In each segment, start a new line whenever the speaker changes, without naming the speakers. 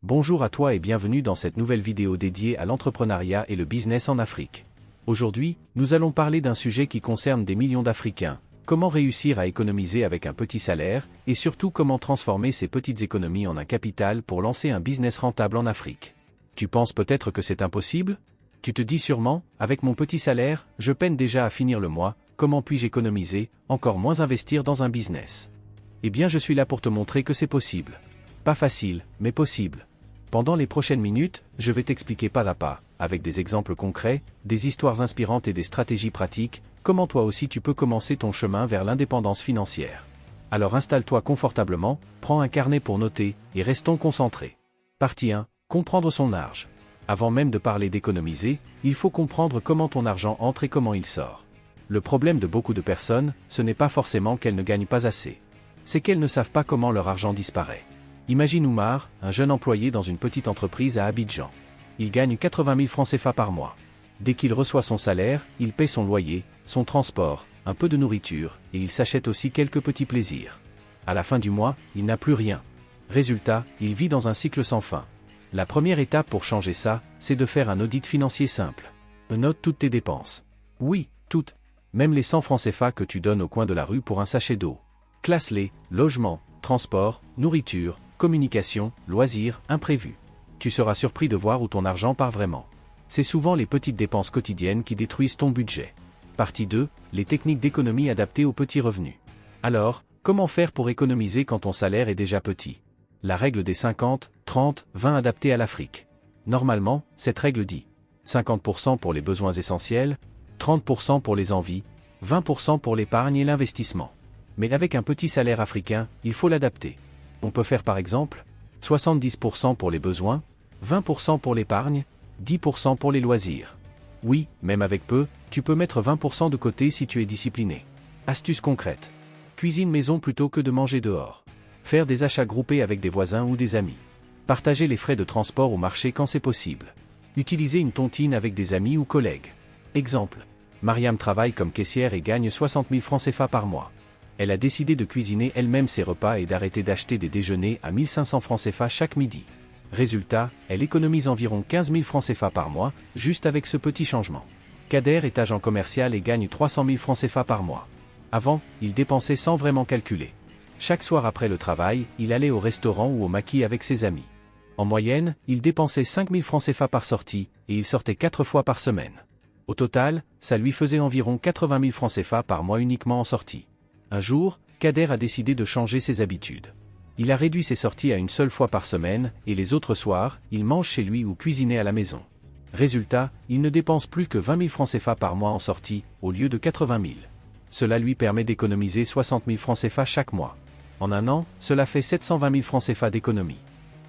Bonjour à toi et bienvenue dans cette nouvelle vidéo dédiée à l'entrepreneuriat et le business en Afrique. Aujourd'hui, nous allons parler d'un sujet qui concerne des millions d'Africains, comment réussir à économiser avec un petit salaire, et surtout comment transformer ces petites économies en un capital pour lancer un business rentable en Afrique. Tu penses peut-être que c'est impossible ? Tu te dis sûrement, avec mon petit salaire, je peine déjà à finir le mois, comment puis-je économiser, encore moins investir dans un business ? Eh bien je suis là pour te montrer que c'est possible. Pas facile, mais possible. Pendant les prochaines minutes, je vais t'expliquer pas à pas, avec des exemples concrets, des histoires inspirantes et des stratégies pratiques, comment toi aussi tu peux commencer ton chemin vers l'indépendance financière. Alors installe-toi confortablement, prends un carnet pour noter, et restons concentrés. Partie 1. Comprendre son argent. Avant même de parler d'économiser, il faut comprendre comment ton argent entre et comment il sort. Le problème de beaucoup de personnes, ce n'est pas forcément qu'elles ne gagnent pas assez. C'est qu'elles ne savent pas comment leur argent disparaît. Imagine Oumar, un jeune employé dans une petite entreprise à Abidjan. Il gagne 80 000 francs CFA par mois. Dès qu'il reçoit son salaire, il paie son loyer, son transport, un peu de nourriture, et il s'achète aussi quelques petits plaisirs. À la fin du mois, il n'a plus rien. Résultat, il vit dans un cycle sans fin. La première étape pour changer ça, c'est de faire un audit financier simple. Note toutes tes dépenses. Oui, toutes. Même les 100 francs CFA que tu donnes au coin de la rue pour un sachet d'eau. Classe-les, logement, transport, nourriture, communication, loisirs, imprévus. Tu seras surpris de voir où ton argent part vraiment. C'est souvent les petites dépenses quotidiennes qui détruisent ton budget. Partie 2, les techniques d'économie adaptées aux petits revenus. Alors, comment faire pour économiser quand ton salaire est déjà petit ? La règle des 50, 30, 20 adaptée à l'Afrique. Normalement, cette règle dit 50% pour les besoins essentiels, 30% pour les envies, 20% pour l'épargne et l'investissement. Mais avec un petit salaire africain, il faut l'adapter. On peut faire par exemple 70% pour les besoins, 20% pour l'épargne, 10% pour les loisirs. Oui, même avec peu, tu peux mettre 20% de côté si tu es discipliné. Astuce concrète. Cuisine maison plutôt que de manger dehors. Faire des achats groupés avec des voisins ou des amis. Partager les frais de transport au marché quand c'est possible. Utiliser une tontine avec des amis ou collègues. Exemple. Mariam travaille comme caissière et gagne 60 000 francs CFA par mois. Elle a décidé de cuisiner elle-même ses repas et d'arrêter d'acheter des déjeuners à 1500 francs CFA chaque midi. Résultat, elle économise environ 15 000 francs CFA par mois, juste avec ce petit changement. Kader est agent commercial et gagne 300 000 francs CFA par mois. Avant, il dépensait sans vraiment calculer. Chaque soir après le travail, il allait au restaurant ou au maquis avec ses amis. En moyenne, il dépensait 5 000 francs CFA par sortie, et il sortait 4 fois par semaine. Au total, ça lui faisait environ 80 000 francs CFA par mois uniquement en sortie. Un jour, Kader a décidé de changer ses habitudes. Il a réduit ses sorties à une seule fois par semaine, et les autres soirs, il mange chez lui ou cuisinait à la maison. Résultat, il ne dépense plus que 20 000 francs CFA par mois en sortie, au lieu de 80 000. Cela lui permet d'économiser 60 000 francs CFA chaque mois. En un an, cela fait 720 000 francs CFA d'économie.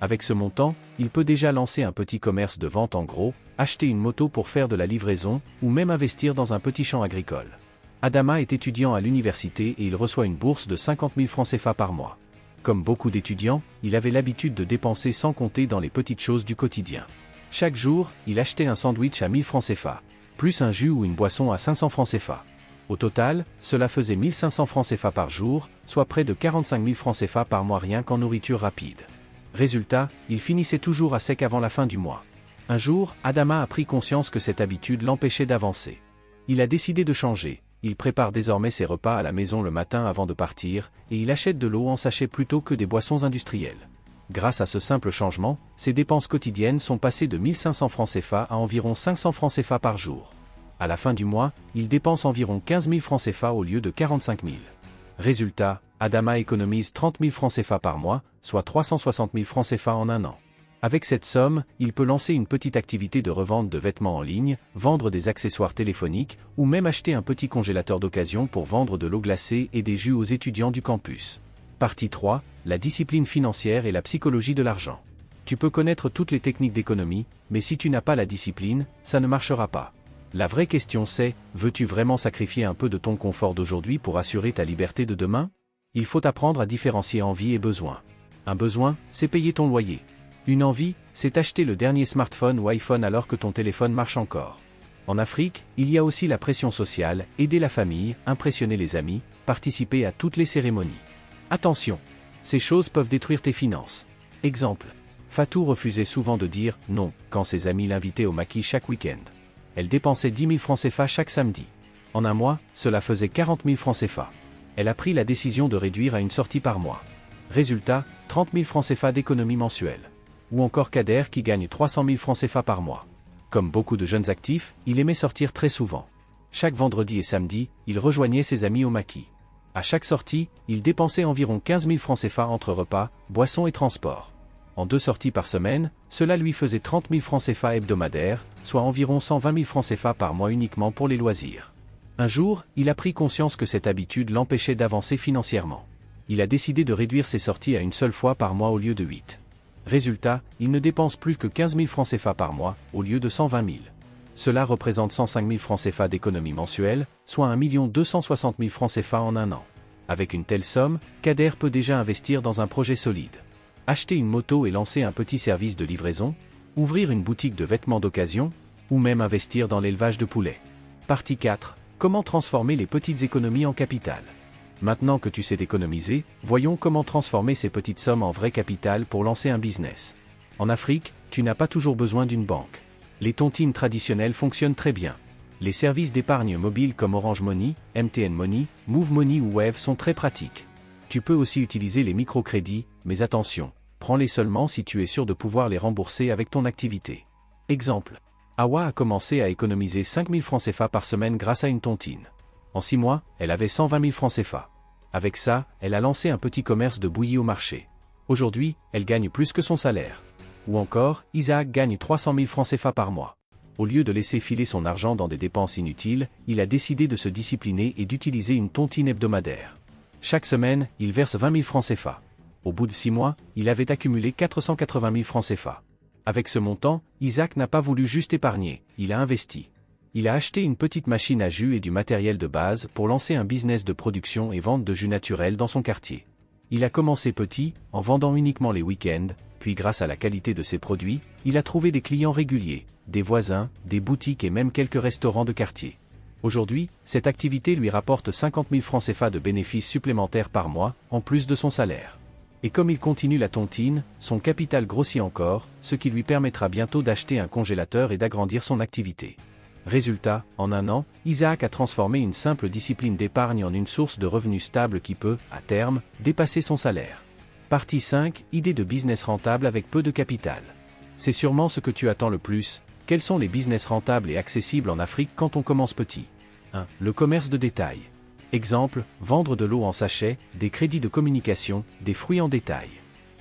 Avec ce montant, il peut déjà lancer un petit commerce de vente en gros, acheter une moto pour faire de la livraison, ou même investir dans un petit champ agricole. Adama est étudiant à l'université et il reçoit une bourse de 50 000 francs CFA par mois. Comme beaucoup d'étudiants, il avait l'habitude de dépenser sans compter dans les petites choses du quotidien. Chaque jour, il achetait un sandwich à 1000 francs CFA, plus un jus ou une boisson à 500 francs CFA. Au total, cela faisait 1500 francs CFA par jour, soit près de 45 000 francs CFA par mois rien qu'en nourriture rapide. Résultat, il finissait toujours à sec avant la fin du mois. Un jour, Adama a pris conscience que cette habitude l'empêchait d'avancer. Il a décidé de changer. Il prépare désormais ses repas à la maison le matin avant de partir, et il achète de l'eau en sachet plutôt que des boissons industrielles. Grâce à ce simple changement, ses dépenses quotidiennes sont passées de 1500 francs CFA à environ 500 francs CFA par jour. À la fin du mois, il dépense environ 15 000 francs CFA au lieu de 45 000. Résultat, Adama économise 30 000 francs CFA par mois, soit 360 000 francs CFA en un an. Avec cette somme, il peut lancer une petite activité de revente de vêtements en ligne, vendre des accessoires téléphoniques, ou même acheter un petit congélateur d'occasion pour vendre de l'eau glacée et des jus aux étudiants du campus. Partie 3, la discipline financière et la psychologie de l'argent. Tu peux connaître toutes les techniques d'économie, mais si tu n'as pas la discipline, ça ne marchera pas. La vraie question c'est, veux-tu vraiment sacrifier un peu de ton confort d'aujourd'hui pour assurer ta liberté de demain ? Il faut apprendre à différencier envie et besoin. Un besoin, c'est payer ton loyer. Une envie, c'est acheter le dernier smartphone ou iPhone alors que ton téléphone marche encore. En Afrique, il y a aussi la pression sociale, aider la famille, impressionner les amis, participer à toutes les cérémonies. Attention, ces choses peuvent détruire tes finances. Exemple. Fatou refusait souvent de dire « non » quand ses amis l'invitaient au maquis chaque week-end. Elle dépensait 10 000 francs CFA chaque samedi. En un mois, cela faisait 40 000 francs CFA. Elle a pris la décision de réduire à une sortie par mois. Résultat, 30 000 francs CFA d'économie mensuelle. Ou encore Kader qui gagne 300 000 francs CFA par mois. Comme beaucoup de jeunes actifs, il aimait sortir très souvent. Chaque vendredi et samedi, il rejoignait ses amis au maquis. À chaque sortie, il dépensait environ 15 000 francs CFA entre repas, boissons et transports. En 2 sorties par semaine, cela lui faisait 30 000 francs CFA hebdomadaires, soit environ 120 000 francs CFA par mois uniquement pour les loisirs. Un jour, il a pris conscience que cette habitude l'empêchait d'avancer financièrement. Il a décidé de réduire ses sorties à une seule fois par mois au lieu de 8. Résultat, il ne dépense plus que 15 000 francs CFA par mois, au lieu de 120 000. Cela représente 105 000 francs CFA d'économie mensuelle, soit 1 260 000 francs CFA en un an. Avec une telle somme, Kader peut déjà investir dans un projet solide. Acheter une moto et lancer un petit service de livraison, ouvrir une boutique de vêtements d'occasion, ou même investir dans l'élevage de poulets. Partie 4. Comment transformer les petites économies en capital? Maintenant que tu sais économiser, voyons comment transformer ces petites sommes en vrai capital pour lancer un business. En Afrique, tu n'as pas toujours besoin d'une banque. Les tontines traditionnelles fonctionnent très bien. Les services d'épargne mobile comme Orange Money, MTN Money, Move Money ou Wave sont très pratiques. Tu peux aussi utiliser les microcrédits, mais attention, prends-les seulement si tu es sûr de pouvoir les rembourser avec ton activité. Exemple. Awa a commencé à économiser 5 000 francs CFA par semaine grâce à une tontine. En 6 mois, elle avait 120 000 francs CFA. Avec ça, elle a lancé un petit commerce de bouillie au marché. Aujourd'hui, elle gagne plus que son salaire. Ou encore, Isaac gagne 300 000 francs CFA par mois. Au lieu de laisser filer son argent dans des dépenses inutiles, il a décidé de se discipliner et d'utiliser une tontine hebdomadaire. Chaque semaine, il verse 20 000 francs CFA. Au bout de 6 mois, il avait accumulé 480 000 francs CFA. Avec ce montant, Isaac n'a pas voulu juste épargner, il a investi. Il a acheté une petite machine à jus et du matériel de base pour lancer un business de production et vente de jus naturel dans son quartier. Il a commencé petit, en vendant uniquement les week-ends, puis grâce à la qualité de ses produits, il a trouvé des clients réguliers, des voisins, des boutiques et même quelques restaurants de quartier. Aujourd'hui, cette activité lui rapporte 50 000 francs CFA de bénéfices supplémentaires par mois, en plus de son salaire. Et comme il continue la tontine, son capital grossit encore, ce qui lui permettra bientôt d'acheter un congélateur et d'agrandir son activité. Résultat, en un an, Isaac a transformé une simple discipline d'épargne en une source de revenus stable qui peut, à terme, dépasser son salaire. Partie 5. Idée de business rentable avec peu de capital. C'est sûrement ce que tu attends le plus. Quels sont les business rentables et accessibles en Afrique quand on commence petit? 1. Le commerce de détail. Exemple, vendre de l'eau en sachet, des crédits de communication, des fruits en détail.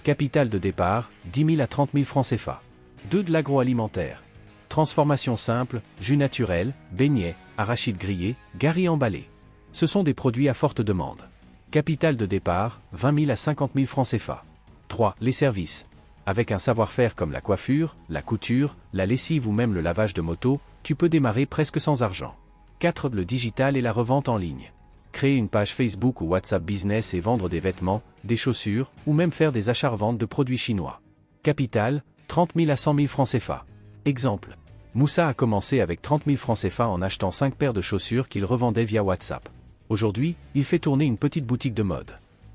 Capital de départ, 10 000 à 30 000 francs CFA. 2. De l'agroalimentaire. Transformation simple, jus naturel, beignets, arachides grillés, gari emballés. Ce sont des produits à forte demande. Capital de départ, 20 000 à 50 000 francs CFA. 3. Les services. Avec un savoir-faire comme la coiffure, la couture, la lessive ou même le lavage de moto, tu peux démarrer presque sans argent. 4. Le digital et la revente en ligne. Créer une page Facebook ou WhatsApp Business et vendre des vêtements, des chaussures, ou même faire des achats-reventes de produits chinois. Capital, 30 000 à 100 000 francs CFA. Exemple. Moussa a commencé avec 30 000 francs CFA en achetant 5 paires de chaussures qu'il revendait via WhatsApp. Aujourd'hui, il fait tourner une petite boutique de mode.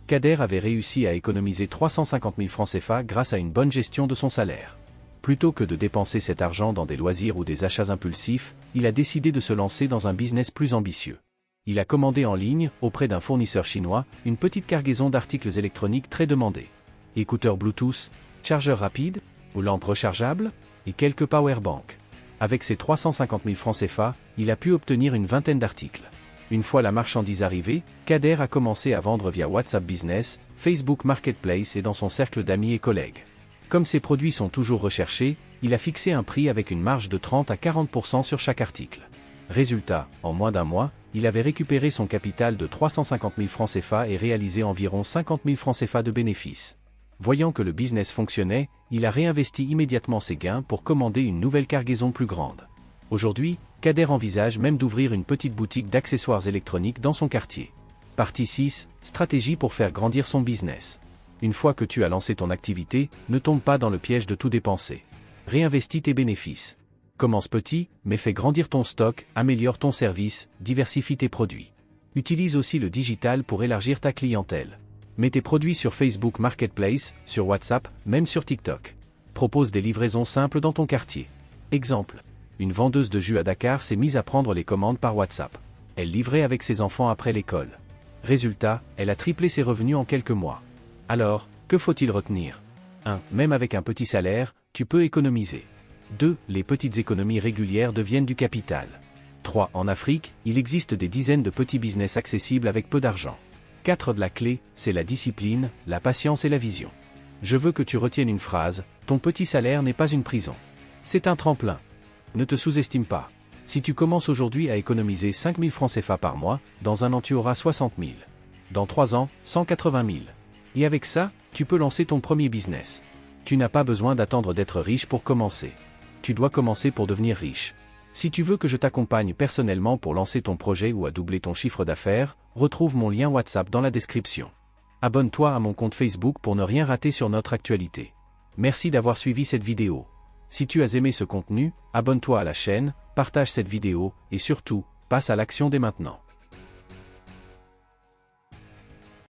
Kader avait réussi à économiser 350 000 francs CFA grâce à une bonne gestion de son salaire. Plutôt que de dépenser cet argent dans des loisirs ou des achats impulsifs, il a décidé de se lancer dans un business plus ambitieux. Il a commandé en ligne, auprès d'un fournisseur chinois, une petite cargaison d'articles électroniques très demandés. Écouteurs Bluetooth, chargeurs rapides, ou lampes rechargeables, et quelques powerbanks. Avec ses 350 000 francs CFA, il a pu obtenir une vingtaine d'articles. Une fois la marchandise arrivée, Kader a commencé à vendre via WhatsApp Business, Facebook Marketplace et dans son cercle d'amis et collègues. Comme ses produits sont toujours recherchés, il a fixé un prix avec une marge de 30 à 40% sur chaque article. Résultat, en moins d'un mois, il avait récupéré son capital de 350 000 francs CFA et réalisé environ 50 000 francs CFA de bénéfices. Voyant que le business fonctionnait, il a réinvesti immédiatement ses gains pour commander une nouvelle cargaison plus grande. Aujourd'hui, Kader envisage même d'ouvrir une petite boutique d'accessoires électroniques dans son quartier. Partie 6. Stratégie pour faire grandir son business. Une fois que tu as lancé ton activité, ne tombe pas dans le piège de tout dépenser. Réinvestis tes bénéfices. Commence petit, mais fais grandir ton stock, améliore ton service, diversifie tes produits. Utilise aussi le digital pour élargir ta clientèle. Mets tes produits sur Facebook Marketplace, sur WhatsApp, même sur TikTok. Propose des livraisons simples dans ton quartier. Exemple. Une vendeuse de jus à Dakar s'est mise à prendre les commandes par WhatsApp. Elle livrait avec ses enfants après l'école. Résultat, elle a triplé ses revenus en quelques mois. Alors, que faut-il retenir? 1. Même avec un petit salaire, tu peux économiser. 2. Les petites économies régulières deviennent du capital. 3. En Afrique, il existe des dizaines de petits business accessibles avec peu d'argent. 4. La clé, c'est la discipline, la patience et la vision. Je veux que tu retiennes une phrase, ton petit salaire n'est pas une prison. C'est un tremplin. Ne te sous-estime pas. Si tu commences aujourd'hui à économiser 5 000 francs CFA par mois, dans un an tu auras 60 000. Dans 3 ans, 180 000. Et avec ça, tu peux lancer ton premier business. Tu n'as pas besoin d'attendre d'être riche pour commencer. Tu dois commencer pour devenir riche. Si tu veux que je t'accompagne personnellement pour lancer ton projet ou à doubler ton chiffre d'affaires, retrouve mon lien WhatsApp dans la description. Abonne-toi à mon compte Facebook pour ne rien rater sur notre actualité. Merci d'avoir suivi cette vidéo. Si tu as aimé ce contenu, abonne-toi à la chaîne, partage cette vidéo, et surtout, passe à l'action dès maintenant.